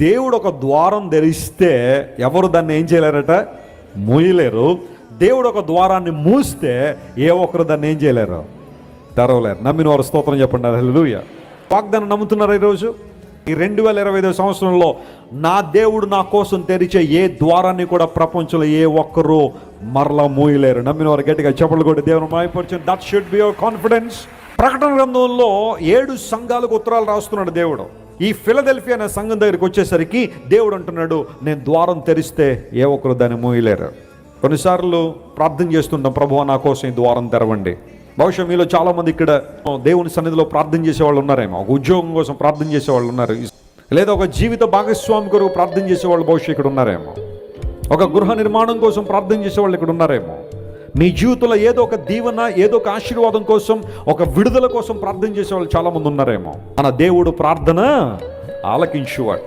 దేవుడు ఒక ద్వారం తెరిస్తే ఎవరు దాన్ని ఏం చేయలేరట? మూయలేరు. దేవుడు ఒక ద్వారాన్ని మూస్తే ఏ ఒక్కరు దాన్ని ఏం చేయలేరు? తెరవలేరు. నమ్మిన వారు స్తోత్రం చెప్పండి. హల్లెలూయా. వాగ్దానం నమ్ముతున్నారా ఈరోజు? ఈ 2025 సంవత్సరంలో నా దేవుడు నా కోసం తెరిచే ఏ ద్వారాన్ని కూడా ప్రపంచంలో ఏ ఒక్కరు మరలా మూయలేరు. నమ్మిన వారు గట్టిగా చెప్పలు కొట్టి దేవుని మహిమపరచండి. That should be your confidence. ప్రకటన గ్రంథంలో 7 సంఘాలకు ఉత్తరాలు రాస్తున్నాడు దేవుడు. ఈ ఫిలదెల్ఫియా అనే సంఘం దగ్గరికి వచ్చేసరికి దేవుడు అంటున్నాడు, నేను ద్వారం తెరిస్తే ఏ ఒక్కరు దాన్ని మూయలేరు. కొన్నిసార్లు ప్రార్థన చేస్తుంటాం, ప్రభువా నా కోసం ఈ ద్వారం తెరవండి. బహుశా మీలో చాలామంది ఇక్కడ దేవుని సన్నిధిలో ప్రార్థన చేసేవాళ్ళు ఉన్నారేమో. ఒక ఉద్యోగం కోసం ప్రార్థన చేసేవాళ్ళు ఉన్నారు, లేదా ఒక జీవిత భాగస్వామి కొరకు ప్రార్థన చేసేవాళ్ళు బహుశా ఇక్కడ ఉన్నారేమో. ఒక గృహ నిర్మాణం కోసం ప్రార్థన చేసేవాళ్ళు ఇక్కడ ఉన్నారేమో. మీ జీవితంలో ఏదో ఒక దీవెన, ఏదో ఒక ఆశీర్వాదం కోసం, ఒక విడుదల కోసం ప్రార్థన చేసేవాళ్ళు చాలామంది ఉన్నారేమో. మన దేవుడు ప్రార్థన ఆలకించువాడు.